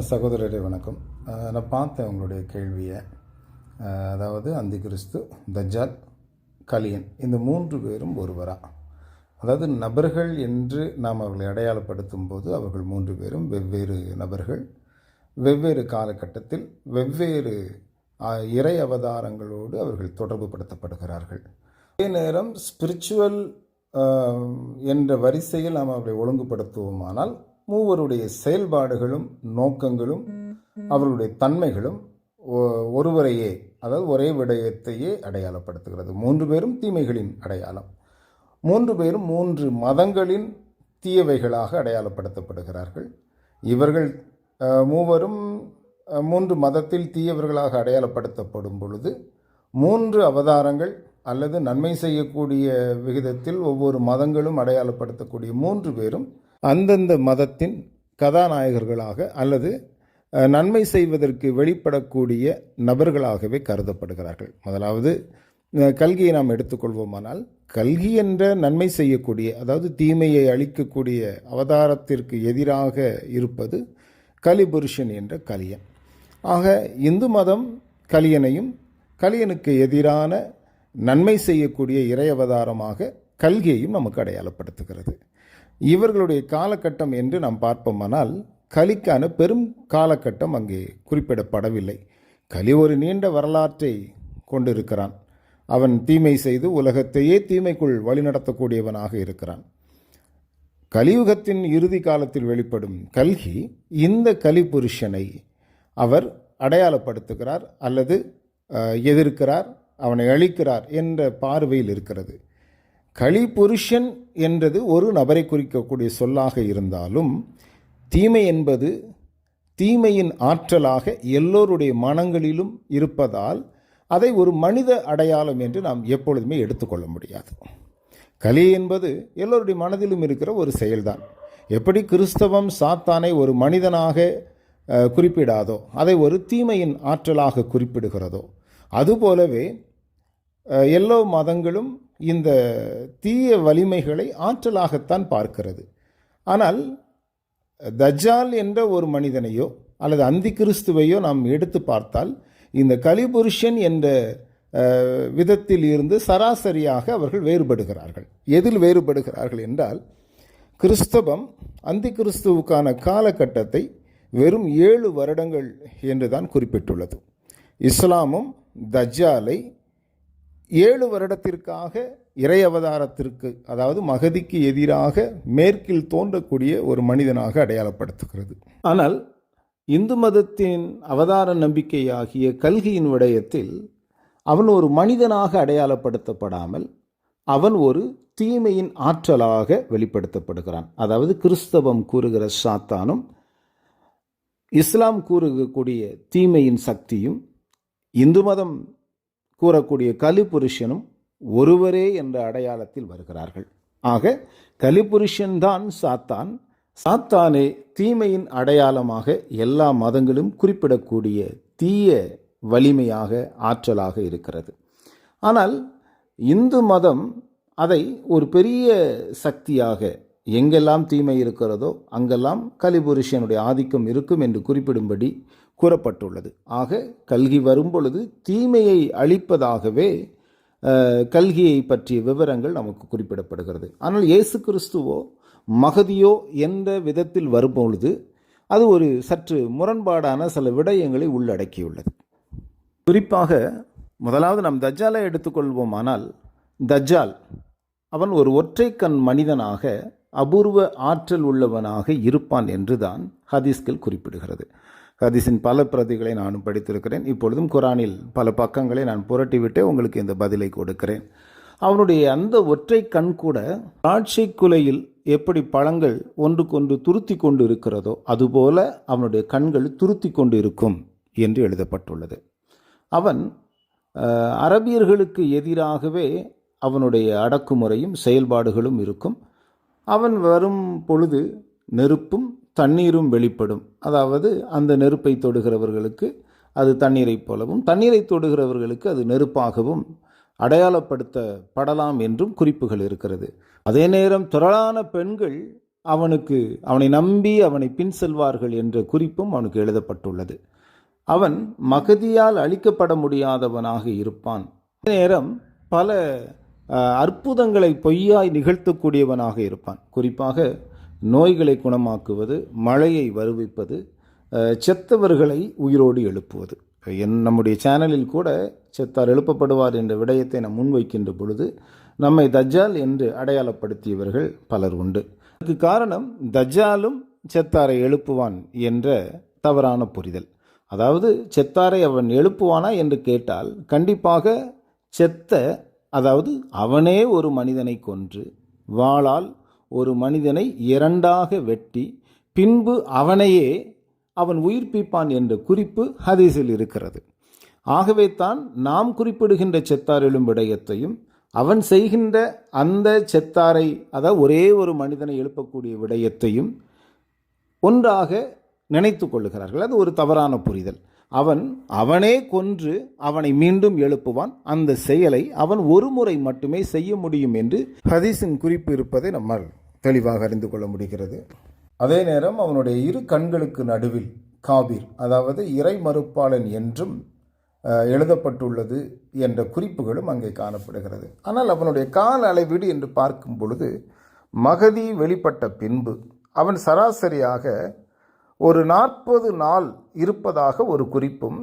சகோதரரே வணக்கம். நான் பார்த்தேன் உங்களுடைய கேள்வியை. அதாவது அந்தி கிறிஸ்து, தஜ்ஜால், கலியன் இந்த 3 பேரும் ஒருவரா? அதாவது நபர்கள் என்று நாம் அவர்களை அடையாளப்படுத்தும் போது அவர்கள் 3 பேரும் வெவ்வேறு நபர்கள், வெவ்வேறு காலகட்டத்தில் வெவ்வேறு இறை அவதாரங்களோடு அவர்கள் தொடர்பு படுத்தப்படுகிறார்கள். அதே நேரம் ஸ்பிரிச்சுவல் என்ற வரிசையில் நாம் அவர்களை ஒழுங்குபடுத்துவோமானால் மூவருடைய செயல்பாடுகளும் நோக்கங்களும் அவர்களுடைய தன்மைகளும் ஒருவரையே, அதாவது ஒரே விடயத்தையே அடையாளப்படுத்துகிறது. 3 பேரும் தீமைகளின் அடையாளம். 3 பேரும் 3 மதங்களின் தீயவைகளாக அடையாளப்படுத்தப்படுகிறார்கள். இவர்கள் மூவரும் 3 மதத்தில் தீயவர்களாக அடையாளப்படுத்தப்படும் பொழுது 3 அவதாரங்கள் அல்லது நன்மை செய்யக்கூடிய விகிதத்தில் ஒவ்வொரு மதங்களும் அடையாளப்படுத்தக்கூடிய 3 பேரும் அந்தந்த மதத்தின் கதாநாயகர்களாக அல்லது நன்மை செய்வதற்கு வெளிப்படக்கூடிய நபர்களாகவே கருதப்படுகிறார்கள். முதலாவது கல்கியை நாம் எடுத்துக்கொள்வோமானால், கல்கி என்ற நன்மை செய்யக்கூடிய, அதாவது தீமையை அழிக்கக்கூடிய அவதாரத்திற்கு எதிராக இருப்பது கலிபுருஷன் என்ற கலியன். ஆக இந்து மதம் கலியனையும், கலியனுக்கு எதிரான நன்மை செய்யக்கூடிய இறை அவதாரமாக கல்கியையும் நமக்கு அடையாளப்படுத்துகிறது. இவர்களுடைய காலகட்டம் என்று நாம் பார்ப்போமானால், கலிக்கான பெரும் காலகட்டம் அங்கே குறிப்பிடப்படவில்லை. கலி ஒரு நீண்ட வரலாற்றை கொண்டிருக்கிறான். அவன் தீமை செய்து உலகத்தையே தீமைக்குள் வழிநடத்தக்கூடியவனாக இருக்கிறான். கலியுகத்தின் இறுதி காலத்தில் வெளிப்படும் கல்கி இந்த கலிபுருஷனை அவர் அடையாளப்படுத்துகிறார் அல்லது எதிர்க்கிறார், அவனை அழிக்கிறார் என்ற பார்வையில் இருக்கிறது. கலிபுருஷன் என்றது ஒரு நபரை குறிக்கக்கூடிய சொல்லாக இருந்தாலும், தீமை என்பது தீமையின் ஆற்றலாக எல்லோருடைய மனங்களிலும் இருப்பதால் அதை ஒரு மனித அடையாளம் என்று நாம் எப்பொழுதுமே எடுத்துக்கொள்ள முடியாது. கலி என்பது எல்லோருடைய மனதிலும் இருக்கிற ஒரு செயல்தான். எப்படி கிறிஸ்தவம் சாத்தானை ஒரு மனிதனாக குறிப்பிடாதோ, அதை ஒரு தீமையின் ஆற்றலாக குறிப்பிடுகிறதோ, அதுபோலவே எல்லா மதங்களும் இந்த தீய வலிமைகளை ஆற்றலாகத்தான் பார்க்கிறது. ஆனால் தஜ்ஜால் என்ற ஒரு மனிதனையோ அல்லது அந்தி கிறிஸ்துவையோ நாம் எடுத்து பார்த்தால், இந்த கலிபுருஷன் என்ற விதத்தில் இருந்து சராசரியாக அவர்கள் வேறுபடுகிறார்கள். எதில் வேறுபடுகிறார்கள் என்றால், கிறிஸ்தவம் அந்தி கிறிஸ்துவுக்கான காலகட்டத்தை வெறும் 7 வருடங்கள் என்று தான் குறிப்பிட்டுள்ளது. இஸ்லாமும் தஜ்ஜாலை 7 வருடத்திற்காக இறை அவதாரத்திற்கு, அதாவது மகதிக்கு எதிராக மேற்கில் தோன்றக்கூடிய ஒரு மனிதனாக அடையாளப்படுத்துகிறது. ஆனால் இந்து மதத்தின் அவதார நம்பிக்கையாகிய கல்கியின் விடயத்தில் அவன் ஒரு மனிதனாக அடையாளப்படுத்தப்படாமல் அவன் ஒரு தீமையின் ஆற்றலாக வெளிப்படுத்தப்படுகிறான். அதாவது கிறிஸ்தவம் கூறுகிற சாத்தானும் இஸ்லாம் கூறக்கூடிய தீமையின் சக்தியும் இந்து மதம் கூறக்கூடிய கலிபுருஷனும் ஒருவரே என்ற அடையாளத்தில் வருகிறார்கள். ஆக கலிபுருஷன் தான் சாத்தான், சாத்தானே தீமையின் அடையாளமாக எல்லா மதங்களும் குறிப்பிடக்கூடிய தீய வலிமையாக ஆற்றலாக இருக்கிறது. ஆனால் இந்து மதம் அதை ஒரு பெரிய சக்தியாக, எங்கெல்லாம் தீமை இருக்கிறதோ அங்கெல்லாம் கலிபுருஷனுடைய ஆதிக்கம் இருக்கும் என்று குறிப்பிடும்படி கூறப்பட்டுள்ளது. ஆக கல்கி வரும்பொழுது தீமையை அழிப்பதாகவே கல்கியை பற்றிய விவரங்கள் நமக்கு குறிப்பிடப்படுகிறது. ஆனால் இயேசு கிறிஸ்துவோ மகதியோ என்ற விதத்தில் வரும்பொழுது அது ஒரு சற்று முரண்பாடான சில விடயங்களை உள்ளடக்கியுள்ளது. குறிப்பாக முதலாவது நாம் தஜ்ஜாலை எடுத்துக்கொள்வோமானால், தஜ்ஜால் அவன் ஒரு ஒற்றை கண் மனிதனாக அபூர்வ ஆற்றல் உள்ளவனாக இருப்பான் என்றுதான் ஹதீஸ்கள் குறிப்பிடுகிறது. ஹதீஸின் பல பிரதிகளை நானும் படித்திருக்கிறேன். இப்பொழுதும் குரானில் பல பக்கங்களை நான் புரட்டிவிட்டே உங்களுக்கு இந்த பதிலை கொடுக்கிறேன். அவனுடைய அந்த ஒற்றை கண் கூட திராட்சை குலையில் எப்படி பழங்கள் ஒன்றுக்கொன்று துருத்தி கொண்டு இருக்கிறதோ அதுபோல அவனுடைய கண்கள் துருத்தி கொண்டு இருக்கும் என்று எழுதப்பட்டுள்ளது. அவன் அரபியர்களுக்கு எதிராகவே அவனுடைய அடக்குமுறையும் செயல்பாடுகளும் இருக்கும். அவன் வரும் பொழுது நெருப்பும் தண்ணீரும் வெளிப்படும். அதாவது அந்த நெருப்பை தொடுகிறவர்களுக்கு அது தண்ணீரைப் போலவும், தண்ணீரை தொடுகிறவர்களுக்கு அது நெருப்பாகவும் அடையாளப்படுத்தப்படலாம் என்றும் குறிப்புகள் இருக்கிறது. அதே நேரம் திரளான பெண்கள் அவனை நம்பி அவனை பின் செல்வார்கள் என்ற குறிப்பும் அவனுக்கு எழுதப்பட்டுள்ளது. அவன் மகதியால் அழிக்கப்பட முடியாதவனாக இருப்பான். நேரம் பல அற்புதங்களை பொய்யாய் நிகழ்த்தக்கூடியவனாக இருப்பான். குறிப்பாக நோய்களை குணமாக்குவது, மழையை வருவிப்பது, செத்தவர்களை உயிரோடு எழுப்புவது. நம்முடைய சேனலில் கூட செத்தார் எழுப்பப்படுவார் என்ற விடயத்தை நாம் முன்வைக்கின்ற பொழுது நம்மை தஜ்ஜால் என்று அடையாளப்படுத்தியவர்கள் பலர் உண்டு. அதுக்கு காரணம் தஜ்ஜாலும் செத்தாரை எழுப்புவான் என்ற தவறான புரிதல். அதாவது செத்தாரை அவன் எழுப்புவானா என்று கேட்டால் கண்டிப்பாக அதாவது அவனே ஒரு மனிதனை கொன்று வாளால் ஒரு மனிதனை இரண்டாக வெட்டி பின்பு அவனையே அவன் உயிர்ப்பிப்பான் என்ற குறிப்பு ஹதீஸில் இருக்கிறது. ஆகவே தான் நாம் குறிப்பிடுகின்ற செத்தார் எழும் விடயத்தையும் அவன் செய்கின்ற அந்த செத்தாரை, அதாவது ஒரே ஒரு மனிதனை எழுப்பக்கூடிய விடயத்தையும் ஒன்றாக நினைத்து கொள்ளுகிறார்கள். அது ஒரு தவறான புரிதல். அவனே கொன்று அவனை மீண்டும் எழுப்புவான். அந்த செயலை அவன் ஒரு முறை மட்டுமே செய்ய முடியும் என்று ஹதீஸின் குறிப்பு இருப்பதை நம்மால் தெளிவாக அறிந்து கொள்ள முடிகிறது. அதே நேரம் அவனுடைய இரு கண்களுக்கு நடுவில் காபீர், அதாவது இறை மறுப்பாளன் என்றும் எழுதப்பட்டுள்ளது என்ற குறிப்புகளும் அங்கே காணப்படுகிறது. ஆனால் அவனுடைய கால அளவீடு என்று பார்க்கும் பொழுது மகதி வெளிப்பட்ட பின்பு அவன் சராசரியாக ஒரு 40 நாள் இருப்பதாக ஒரு குறிப்பும்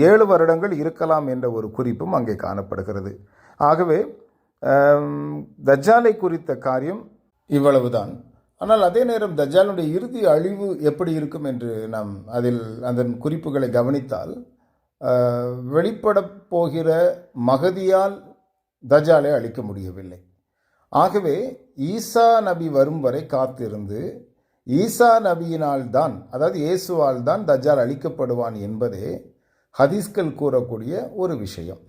7 வருடங்கள் இருக்கலாம் என்ற ஒரு குறிப்பும் அங்கே காணப்படுகிறது. ஆகவே தஜ்ஜாலை குறித்த காரியம் இவ்வளவுதான். ஆனால் அதே நேரம் தஜ்ஜாலுடைய இறுதி அழிவு எப்படி இருக்கும் என்று நாம் அதன் குறிப்புகளை கவனித்தால் வெளிப்படப் போகிற மகதியால் தஜ்ஜாலை அழிக்க முடியவில்லை. ஆகவே ஈசா நபி வரும் வரை காத்திருந்து ஈசா நபியினால் தான், அதாவது இயேசுவால் தான் தஜ்ஜால் அழிக்கப்படுவான் என்பதே ஹதீஸ்கள் கூறக்கூடிய ஒரு விஷயம்.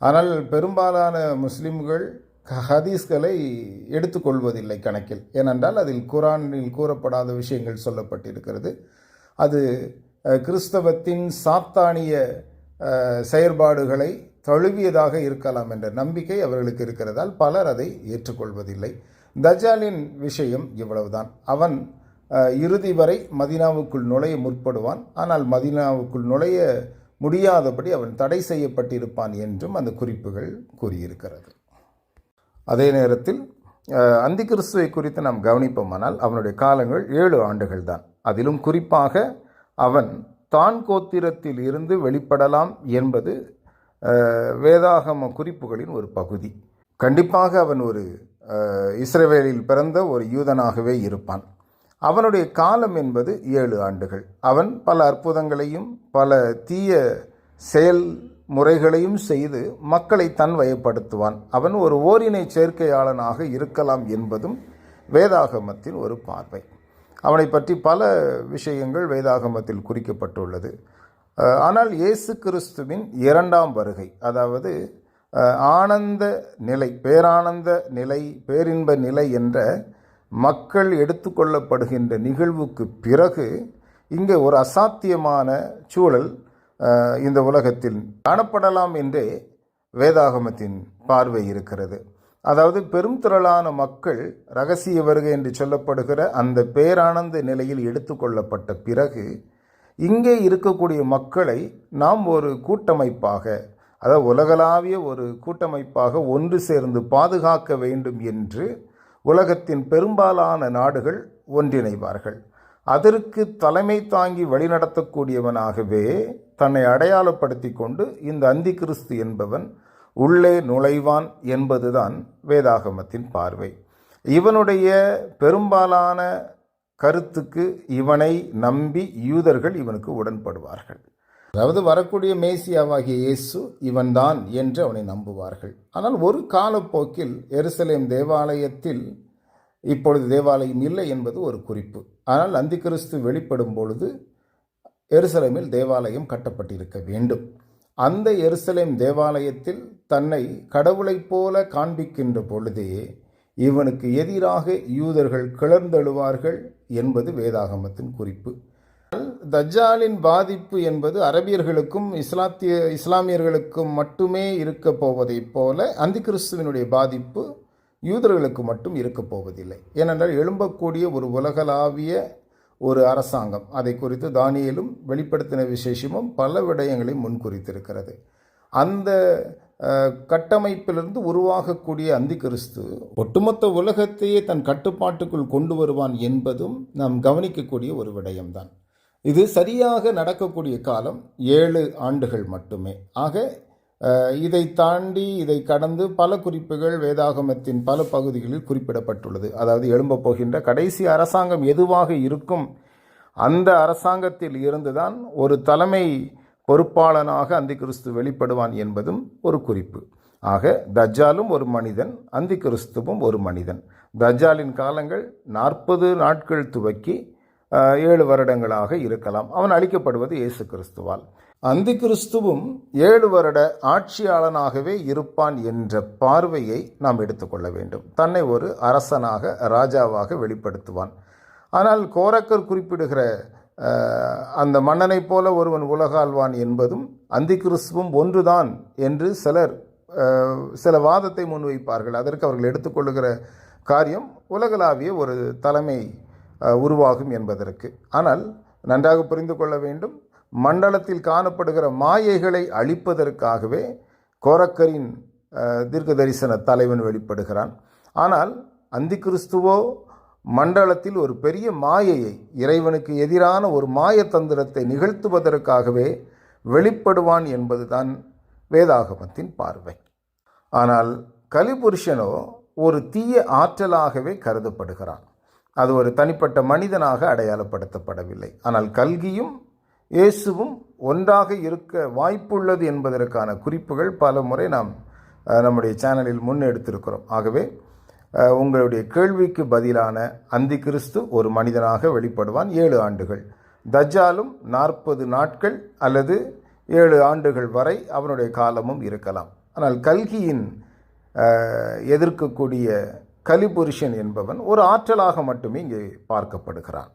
ஆனால் பெரும்பாலான முஸ்லிம்கள் ஹதீஸ்களை எடுத்துக்கொள்வதில்லை கணக்கில். ஏனென்றால் அதில் குரானில் கூறப்படாத விஷயங்கள் சொல்லப்பட்டிருக்கிறது. அது கிறிஸ்தவத்தின் சாத்தானிய செயற்பாடுகளை தழுவியதாக இருக்கலாம் என்ற நம்பிக்கை அவர்களுக்கு இருக்கிறதால் பலர் அதை ஏற்றுக்கொள்வதில்லை. தஜ்ஜாலின் விஷயம் இவ்வளவுதான். அவன் இறுதி வரை மதீனாவுக்குள் நுழைய முற்படுவான். ஆனால் மதீனாவுக்குள் நுழைய முடியாதபடி அவன் தடை செய்யப்பட்டிருப்பான் என்றும் அந்த குறிப்புகள் கூறியிருக்கிறது. அதே நேரத்தில் அந்தி கிறிஸ்துவை குறித்து நாம் கவனிப்போமானால் அவனுடைய காலங்கள் 7 ஆண்டுகள் தான். அதிலும் குறிப்பாக அவன் தான் கோத்திரத்தில் இருந்து வெளிப்படலாம் என்பது வேதாகம குறிப்புகளின் ஒரு பகுதி. கண்டிப்பாக அவன் ஒரு இஸ்ரவேலில் பிறந்த ஒரு யூதனாகவே இருப்பான். அவனுடைய காலம் என்பது 7 ஆண்டுகள். அவன் பல அற்புதங்களையும் பல தீய செயல்முறைகளையும் செய்து மக்களை தன்வயப்படுத்துவான். அவன் ஒரு ஓரினை சேர்க்கையாளனாக இருக்கலாம் என்பதும் வேதாகமத்தின் ஒரு பார்வை. அவனை பற்றி பல விஷயங்கள் வேதாகமத்தில் குறிக்கப்பட்டுள்ளது. ஆனால் இயேசு கிறிஸ்துவின் 2ஆம் வருகை, அதாவது ஆனந்த நிலை, பேரானந்த நிலை, பேரின்ப நிலை என்ற மக்கள் எடுத்துக்கொள்ளப்படுகின்ற நிகழ்வுக்கு பிறகு இங்கே ஒரு அசாத்தியமான சூழல் இந்த உலகத்தில் காணப்படலாம் என்றே வேதாகமத்தின் பார்வை இருக்கிறது. அதாவது பெரும் திரளான மக்கள் இரகசிய வருகை என்று சொல்லப்படுகிற அந்த பேரானந்த நிலையில் எடுத்துக்கொள்ளப்பட்ட பிறகு இங்கே இருக்கக்கூடிய மக்களை நாம் ஒரு கூட்டமைப்பாக, அதாவது உலகளாவிய ஒரு கூட்டமைப்பாக ஒன்று சேர்ந்து பாதுகாக்க வேண்டும் என்று உலகத்தின் பெரும்பாலான நாடுகள் ஒன்றிணைவார்கள். அதற்கு தலைமை தாங்கி வழிநடத்தக்கூடியவனாகவே தன்னை அடையாளப்படுத்தி கொண்டு இந்த அந்தி கிறிஸ்து என்பவன் உள்ளே நுழைவான் என்பதுதான் வேதாகமத்தின் பார்வை. இவனுடைய பெரும்பாலான கருத்துக்கு இவனை நம்பி யூதர்கள் இவனுக்கு உடன்படுவார்கள். அதாவது வரக்கூடிய மேசியாவாகிய இயேசு இவன்தான் என்று அவனை நம்புவார்கள். ஆனால் ஒரு காலப்போக்கில் எருசலேம் தேவாலயத்தில் இப்பொழுது தேவாலயம் இல்லை என்பது ஒரு குறிப்பு. ஆனால் அந்தி கிறிஸ்து வெளிப்படும் பொழுது எருசலேமில் தேவாலயம் கட்டப்பட்டிருக்க வேண்டும். அந்த எருசலேம் தேவாலயத்தில் தன்னை கடவுளைப் போல காண்பிக்கின்ற பொழுதே இவனுக்கு எதிராக யூதர்கள் கிளர்ந்தெழுவார்கள் என்பது வேதாகமத்தின் குறிப்பு. தஜ்ஜாலின் பாதிப்பு என்பது அரபியர்களுக்கும் இஸ்லாமியர்களுக்கும் மட்டுமே இருக்க போவதைப் போல அந்தி கிறிஸ்துவினுடைய பாதிப்பு யூதர்களுக்கு மட்டும் இருக்கப் போவதில்லை. ஏனென்றால் எழும்பக்கூடிய ஒரு உலகளாவிய ஒரு அரசாங்கம், அதை குறித்து தானியேலும் வெளிப்படுத்தின விசேஷமும் பல விடயங்களை முன்குறித்திருக்கிறது. அந்த கட்டமைப்பிலிருந்து உருவாகக்கூடிய அந்தி கிறிஸ்து ஒட்டுமொத்த உலகத்தையே தன் கட்டுப்பாட்டுக்குள் கொண்டு வருவான் என்பதும் நாம் கவனிக்கக்கூடிய ஒரு விடயம்தான். இது சரியாக நடக்கக்கூடிய காலம் 7 ஆண்டுகள் மட்டுமே. ஆக இதை தாண்டி இதை கடந்து பல குறிப்புகள் வேதாகமத்தின் பல பகுதிகளில் குறிப்பிடப்பட்டுள்ளது. அதாவது எழும்பப் போகின்ற கடைசி அரசாங்கம் எதுவாக இருக்கும், அந்த அரசாங்கத்தில் இருந்துதான் ஒரு தலைமை பொறுப்பாளனாக அந்தி கிறிஸ்து வெளிப்படுவான் என்பதும் ஒரு குறிப்பு. ஆக தஜ்ஜாலும் ஒரு மனிதன், அந்தி கிறிஸ்துவும் ஒரு மனிதன். தஜ்ஜாலின் காலங்கள் 40 நாட்கள் துவக்கி 7 வருடங்களாக இருக்கலாம். அவன் அழிக்கப்படுவது இயேசு கிறிஸ்துவால். அந்தி கிறிஸ்துவும் 7 வருட ஆட்சியாளனாகவே இருப்பான் என்ற பார்வையை நாம் எடுத்துக்கொள்ள வேண்டும். தன்னை ஒரு அரசனாக, ராஜாவாக வெளிப்படுத்துவான். ஆனால் கோரக்கர் குறிப்பிடுகிற அந்த மன்னனைப் போல ஒருவன் உலகாள்வான் என்பதும் அந்தி கிறிஸ்துவும் ஒன்றுதான் என்று சில வாதத்தை முன்வைப்பார்கள். அதற்கு அவர்கள் எடுத்துக்கொள்ளுகிற காரியம் உலகளாவிய ஒரு தலைமை உருவாகும் என்பதற்கு. ஆனால் நன்றாக புரிந்து கொள்ள வேண்டும், மண்டலத்தில் காணப்படுகிற மாயைகளை அழிப்பதற்காகவே கோரக்கரின் தீர்க்க தரிசன தலைவன் வெளிப்படுகிறான். ஆனால் அந்தி கிறிஸ்துவோ மண்டலத்தில் ஒரு பெரிய மாயையை, இறைவனுக்கு எதிரான ஒரு மாயத்தந்திரத்தை நிகழ்த்துவதற்காகவே வெளிப்படுவான் என்பதுதான் வேதாகமத்தின் பார்வை. ஆனால் கலிபுருஷனோ ஒரு தீய ஆற்றலாகவே கருதப்படுகிறான். அது ஒரு தனிப்பட்ட மனிதனாக அடையாளப்படுத்தப்படவில்லை. ஆனால் கல்கியும் இயேசுவும் ஒன்றாக இருக்க வாய்ப்புள்ளது என்பதற்கான குறிப்புகள் பல முறை நாம் நம்முடைய சேனலில் முன்னெடுத்திருக்கிறோம். ஆகவே உங்களுடைய கேள்விக்கு பதிலான அந்தி கிறிஸ்து ஒரு மனிதனாக வெளிப்படுவான் 7 ஆண்டுகள். தஜ்ஜாலும் 40 நாட்கள் அல்லது 7 ஆண்டுகள் வரை அவனுடைய காலமும் இருக்கலாம். ஆனால் கல்கியின் எதிர்க்கக்கூடிய கலிபுருஷன் என்பவன் ஒரு ஆற்றலாக மட்டுமே இங்கே பார்க்கப்படுகிறான்.